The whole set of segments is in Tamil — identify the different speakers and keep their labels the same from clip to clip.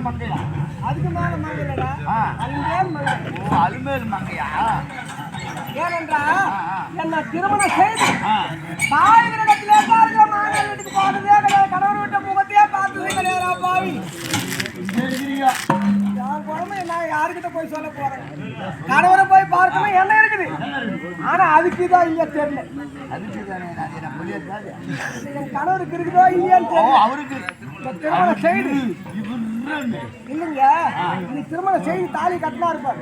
Speaker 1: மங்கையா?
Speaker 2: அதுக்கு மேல மங்கைடா. அலுமேல் மங்கை.
Speaker 1: ஓ, அலுமேல் மங்கையா?
Speaker 2: ஏனென்றா என்ன திருமணம் செய்து தாய் கிரகத்திலே பார்க்கிற மாணவர் வீட்டுக்கு போனதே கிடையாது. கணவர் வீட்டு முகத்தையே பார்த்ததே கிடையாது. பாவி யார் குழம்பு நான் யாருக்கிட்ட போய் சொல்ல போறேன்? கணவரை போய் பார்க்கணும் என்ன இருக்குது. ஆனா அதுக்குதான் இல்லையா தெரியல. என் கணவருக்கு இருக்குதோ இல்லையான்னு தெரியல.
Speaker 1: அவருக்கு
Speaker 2: திருமணம் செய்து இல்லைங்க, நீ திருமணம் செய்து தாலி கட்டினா இருப்பார்.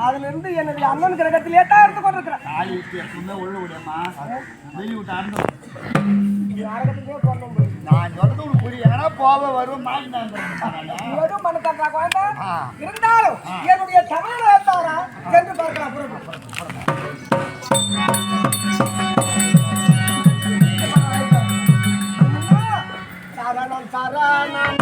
Speaker 2: அதுல இருந்து என்னுடைய அண்ணன் கிரகத்திலே தான் இருந்து கொண்டிருக்கிறேன்.
Speaker 1: தாலி விட்டு எப்பவுமே உள்ள விடமா வெளியே விட்டு ஆரம்பம் நான் சொல்றது ஒரு புரிய எங்கன்னா போக வரும்
Speaker 2: எதுவும் பண்ண தர்றா குழந்தை. இருந்தாலும் என்னுடைய தமிழ் தவிர சென்று பார்க்கலாம். சரணம் சரணம்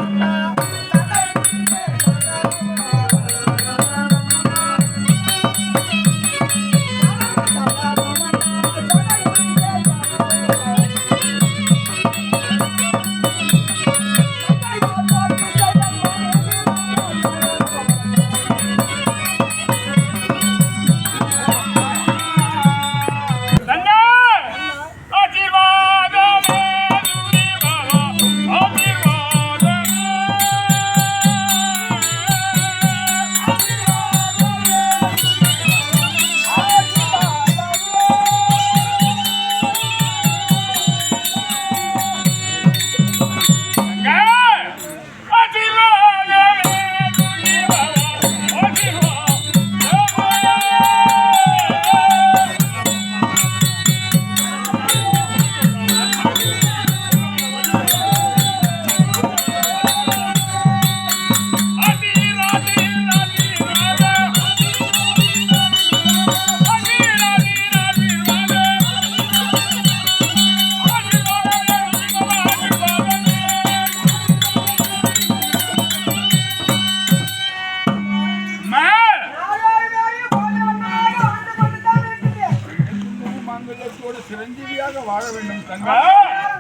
Speaker 1: வாழ வேண்டும் தங்க.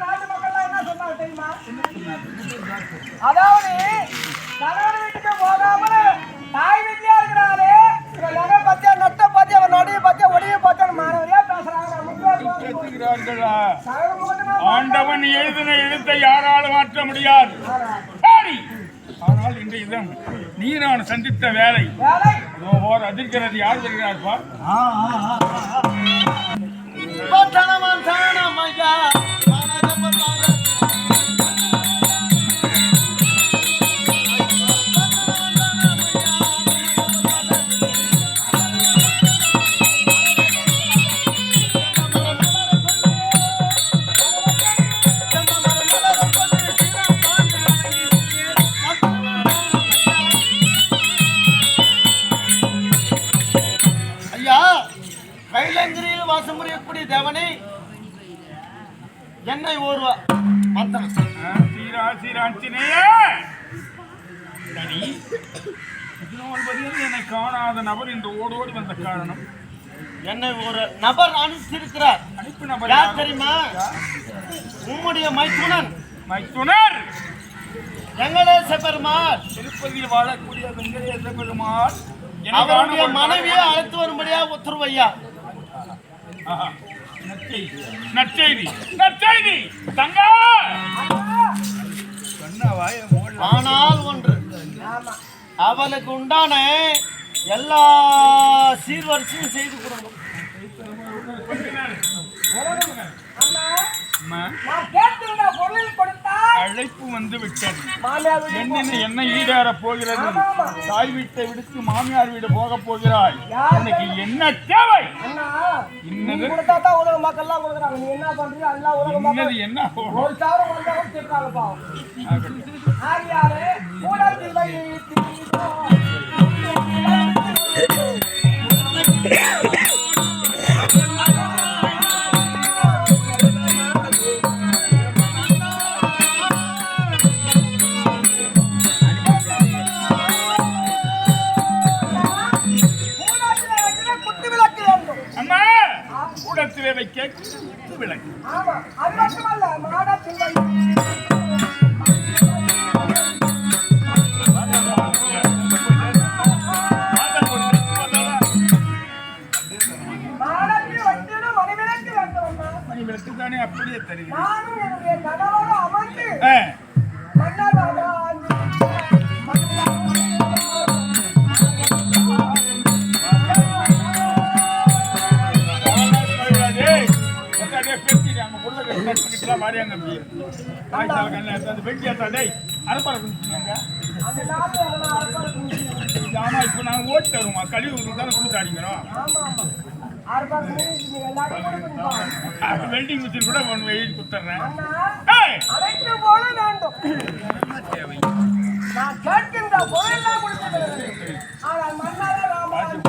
Speaker 2: நாட்டு மக்கள் என்ன சொன்னாங்க தெரியுமா? அதாவது கணவர் வீட்டுக்கு போகாமல் தாய் வீட்டிலே இருக்கிறாரு. பத்தியா நட்ட பத்தியா நடைய பத்தியா ஒடிய பத்தியா மாணவரியா பேசுறாங்க.
Speaker 1: ஆண்டவன் எழுதின எழுத்தை யாராலும் மாற்ற முடியாது. ஆனால் இன்றைய தினம் நீரான சந்தித்த வேலை ஓர் அதிர்கிறது. யார் வருகிறார்ப்பா?
Speaker 3: கைலங்கிரியில் வாசம் புரியக்கூடிய தேவனை என்னை ஒருவா
Speaker 1: என்னை காணாத நபர் என்று ஓடோடி வந்த காரணம்
Speaker 3: என்னை ஒரு நபர் அனுப்பிச்சிருக்கிறார்.
Speaker 1: அனுப்பு நபர்
Speaker 3: யார் தெரியுமா? உம்முடைய மைத்துனர் வெங்கடேச பெருமாள்.
Speaker 1: திருப்பதியில் வாழக்கூடிய வெங்கடேச பெருமாள்
Speaker 3: அவருடைய மனைவியை அழைத்து வரும்படியா உத்தரவு ஐயா.
Speaker 1: நற்செய்தி நற்செய்தி தங்கா.
Speaker 3: ஆனால் ஒன்று, அவளுக்கு உண்டான எல்லா சீர்வரிசையும் செய்து கொடுக்கும்.
Speaker 1: அழைப்பு வந்து விட்டது. என்ன ஈடேற போகிறது? தாய் வீட்டை விடுத்து மாமியார் வீடு போக போகிறாய். எனக்கு என்ன தேவை? இன்னது என்ன கூடத்திலே வைக்க விளக்கு.
Speaker 2: அது மட்டுமல்ல, மாடத்தில்
Speaker 1: நானே அப்படியே தருகிறேன்.
Speaker 2: நானும் என்னுடைய கணவரோடு அமர்ந்து
Speaker 1: ஆ,
Speaker 2: மன்னர் ராஜா
Speaker 1: டேய், எத்தாடே பெட்டி அங்க புள்ள கட்டிக்கலாம் மாறியாங்க அப்படி. ஆயிட்டால கண்ண அந்த பெட்டி ஏத்தா டேய் அரப்பற குடிச்சீங்க.
Speaker 2: அந்த நாள் நான் அறுப்பாரு.
Speaker 1: ஆமா இப்போ நான் ஓட்டு தருவோம் கழிவு ஊற்றி தானே கூத்தாடிக்கிறோம்.
Speaker 2: ஆமா ஆமா அறுப்பாரு நீங்க எல்லாரும் கொடுக்கணும்.
Speaker 1: வெல்டிங் மிஷின் கூட ஒன்று எழுதி கொடுத்துட்றேன்.
Speaker 2: அண்ணா அனைத்து போல வேண்டும். நான் கேட்கின்ற பொருளெல்லாம் கொடுத்து ஆனால் மன்னாரே ராமராஜ்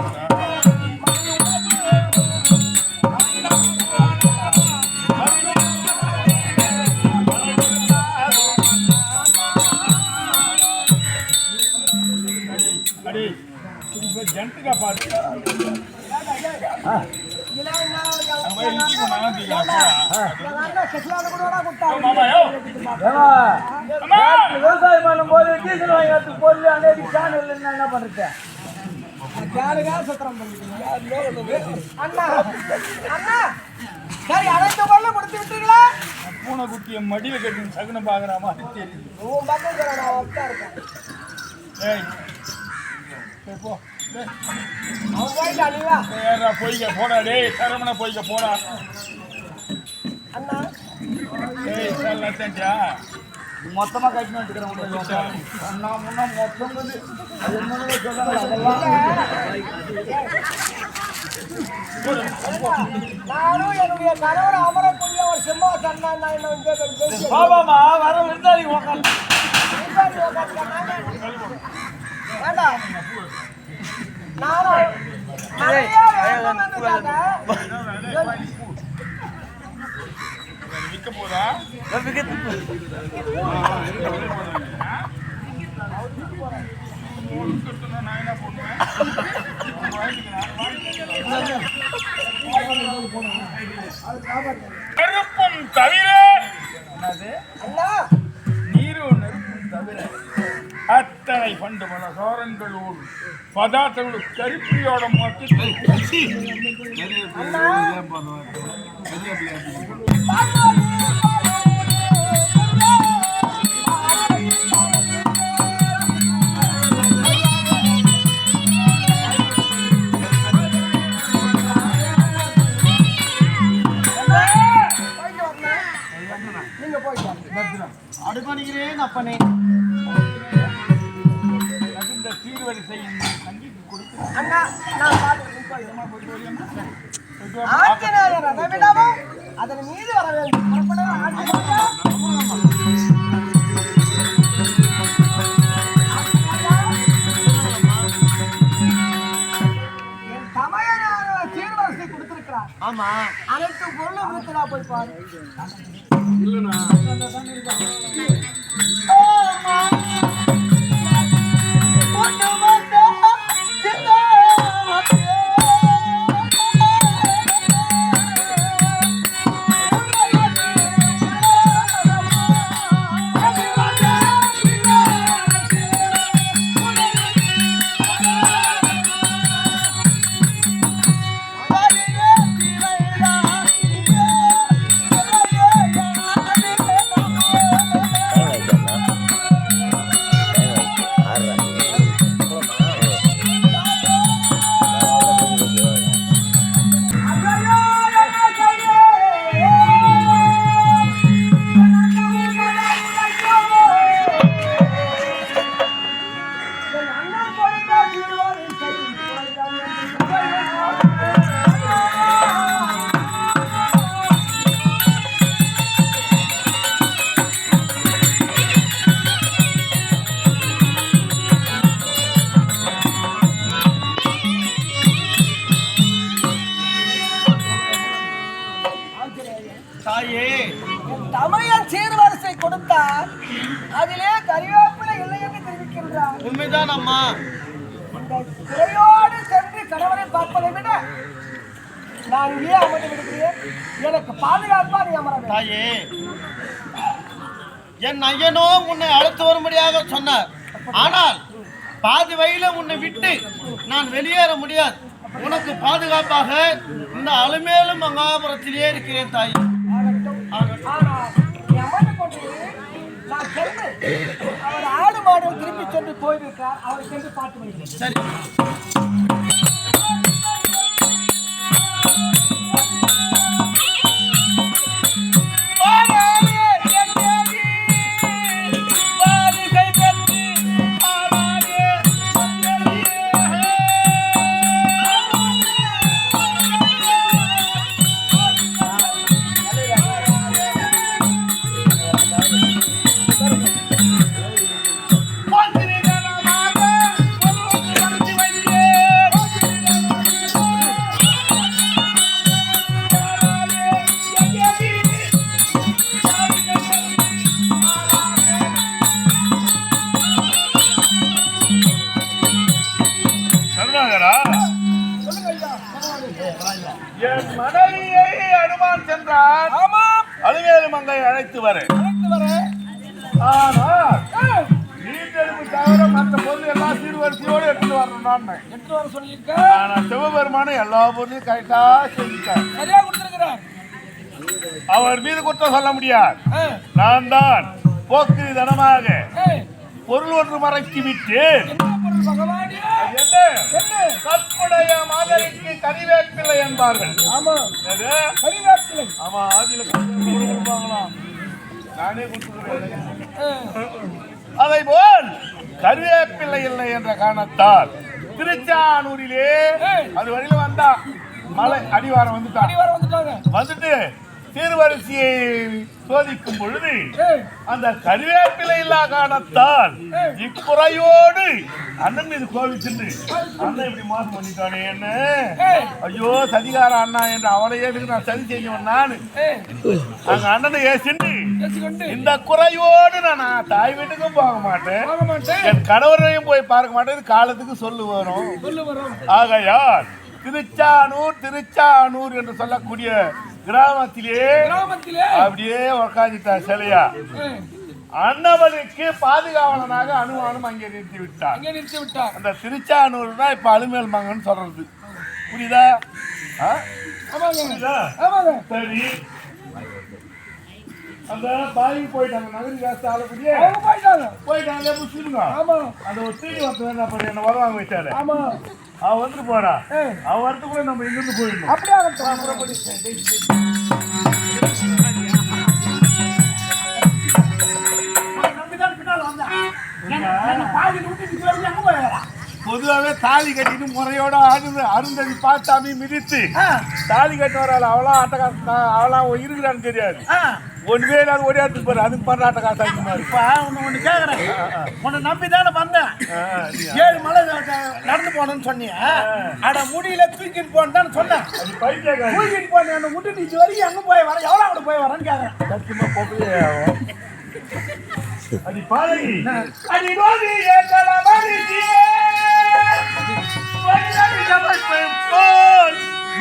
Speaker 1: அடி ஜென்ட்டுக்கா பார்த்து
Speaker 3: விவசாயம் பண்ணும் போது டீசல் வாங்கி வரதுக்கு பொருள் அங்கே சேனல் என்ன பண்றது?
Speaker 2: அண்ணா அண்ணா சரி அனைத்து பொருளும் கொடுத்து விட்டீங்களா?
Speaker 1: பூனை குட்டியை மடியில கட்டி சகுனம் பாக்குற மாதிரி தெரியுது.
Speaker 2: உன் பக்கம் சொல்ல நான் ஒத்தா இருக்கேன்.
Speaker 1: ஏய் சரி போ டேய்.
Speaker 2: அவன் போயிட்டா நீவா
Speaker 1: ஏறா போய்க்க போடா டேய் சரவண போய்க்க போடா.
Speaker 2: அண்ணா
Speaker 1: ஏய் சார் லட்சா
Speaker 3: மொத்தமா கட்டினு வந்துக்கிறேன். நான் முன்னா மொத்தம் வந்து அது என்னன்னு சொல்றாங்க அதெல்லாம்
Speaker 2: நானும் என்னுடைய கணவர் அமரக்கூடிய ஒரு சிம்மாசன் தான் நான் இன்னும்
Speaker 3: பாபாமா வர விருந்தாளி உட்காந்து
Speaker 2: வேண்டாம் நானும் நிறைய வேண்டும் என்று கேட்டேன்.
Speaker 1: விற்க போதா நான் என்ன பண்ணுவேன் நெருப்பும் தவிர
Speaker 2: அண்ணா
Speaker 1: நீரும் நெருப்பும் தவிர அத்தனை பண்டு பல சோரங்களோடு பதார்த்தங்களோடு கருப்பியோட மொத்தத்தை
Speaker 2: அண்ணா நீங்க போயிட்டு
Speaker 3: அடுப்பணிக்கிறேன் அப்பனே.
Speaker 1: இந்த சீர்வரிசையின் சங்கிக்கு கொடுத்து
Speaker 2: அண்ணா நான் ஆஞ்சநேயர் அதை விடவும் அதன் மீது வர வேண்டும். புறப்படவும் ஆஞ்சநேயர். என் தமையனான சீர்வரிசை கொடுத்திருக்கிறார்.
Speaker 3: ஆமா
Speaker 2: அனைத்து பொருளும் கொடுத்துடா போய் பாரு.
Speaker 3: தாயே
Speaker 2: தமையன் சீர்வரிசை கொடுத்தார். அதிலே கறிவேப்பிலை இல்லை என்று தெரிவிக்கின்றார்.
Speaker 3: உண்மைதான் அம்மா.
Speaker 2: இந்த குறையோடு சென்று கணவனை பார்ப்பதை விட நான் இங்கே அமர்ந்து விடுகிறேன். எனக்கு பாதுகாப்பா நீ அமர வேண்டும்.
Speaker 3: தாயே என் ஐயனோ உன்னை அழைத்து வரும்படியாக சொன்னார். ஆனால் பாதி வழியில உன்னை விட்டு நான் வெளியேற முடியாது. உனக்கு பாதுகாப்பாக இந்த அலுமேலு மகாபுரத்திலே இருக்கிறேன் தாயே.
Speaker 2: ஆகட்டும். சென்று போயிருக்கார். அவரை சென்று பார்த்து வருகிறேன்.
Speaker 3: சரி.
Speaker 1: என் மனைவியை அனுமான் சென்றார். அலுவேலு மங்கை அழைத்து வர. ஆனால் வீட்டெடுப்பு தவிர மற்ற பொருள் எல்லாம் சீர்வரிசையோடு எடுத்து வரணும்.
Speaker 2: எடுத்து வர சொல்லியிருக்கேன்.
Speaker 1: ஆனா சிவபெருமானும் எல்லா பொருளையும் கரெக்டா செஞ்சுட்டார்.
Speaker 2: சரியா கொடுத்திருக்கிறார்.
Speaker 1: அவர் மீது குற்றம் சொல்ல முடியாது. நான் தான் போக்கிரி தனமாக பொருள் ஒன்று மறைத்து விட்டேன். கற்புடைய மாதவிக்கு கறிவேப்பிள்ளை என்பார்கள்.
Speaker 2: ஆமா,
Speaker 1: அது
Speaker 2: கறிவேப்பிள்ளை.
Speaker 1: ஆமா, ஆதியில கொடுப்பாங்களாம். நானே கொடுத்துக்கிறேன். அதை போல் கறிவேப்பிள்ளை இல்லை என்ற காரணத்தால் திருச்சானூரிலே அது வழியில வந்தா மலை அடிவாரம் வந்துட்டாங்க. வந்துட்டு சீர்வரிசையை சோதிக்கும் பொழுது அந்த கறிவேப்பிலை இல்லா காரணத்தால் இக்குறையோடு அண்ணன் மீது கோவிச்சுட்டு அண்ணன் இப்படி மோசம் பண்ணிட்டானே என்ன, ஐயோ சதிகார அண்ணா என்று அவளையே நான் சதி செய்யணும். நான் அங்க அண்ணனை ஏசிண்டு இந்த குறையோடு நான் தாய் வீட்டுக்கும் போக மாட்டேன், என் கணவரையும் போய் பார்க்க மாட்டேன். காலத்துக்கு சொல்லு வரும். ஆகையால் திருச்சானூர் என்று சொல்லக்கூடிய கிராமத்திலே அப்படியே உட்காந்துட்டா சிலையா. அண்ணவனுக்கு பாதுகாவலனாக அனுமானம் அங்கே நிறுத்தி விட்டார். அந்த திருச்சானூர் தான் இப்ப அலுமேல் மங்கன்னு சொல்றது. புரியுதா? சரி, அந்த பாய்க்கு போயிட்டாங்க. நகரி காசு ஆளக்கூடிய போயிட்டாங்க முஸ்லிம்ங்க. அந்த ஒரு தீனி வந்து என்ன பண்ணி என்ன வருவாங்க வச்சாரு. அவன் வந்துட்டு போறா. அவன் வரத்துக்குள்ள நம்ம இங்கிருந்து போயிடணும்.
Speaker 2: அப்படியே
Speaker 1: பொதுவாகவே தாலி கட்டிட்டு முறையோட அருந்ததி பார்த்தாமி மிதித்து தாலி கட்டி வராள். அவளாம் ஆட்டக்காசு, அவளாம் இருக்கிறான்னு தெரியாது. ஒண்ணுமே இல்லாத ஒரே இடத்துக்கு போற, அதுக்கு பண்ற ஆட்டக்காசு அதிகமா இருக்கு.
Speaker 3: ஒண்ணு கேக்குறேன், உன்னை நம்பி தானே வந்தேன். 7 மலை நடந்து போனேன்னு சொன்னீங்க. அட முடியல தூக்கிட்டு போன்னு சொன்னேன். தூக்கிட்டு போன என்ன விட்டு இது வரைக்கும் அங்க போய் வர எவ்வளவு அங்க போய் வரேன்னு கேக்குறேன்.
Speaker 1: சத்தியமா போகவே அடி பாரு அடி நோதி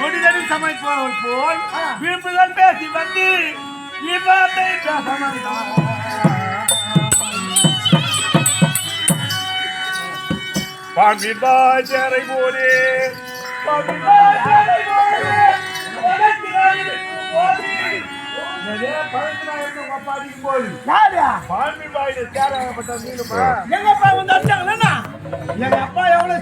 Speaker 1: முடிதடி சமைப்போல் போல் வீழ்ப்புகள் பேசி வந்து இவ்வாத்தை பாண்டிபாய் சேரை போலே
Speaker 2: எங்க அப்பா வந்து அடிச்சாங்களா? எங்க அப்பா எவ்வளவு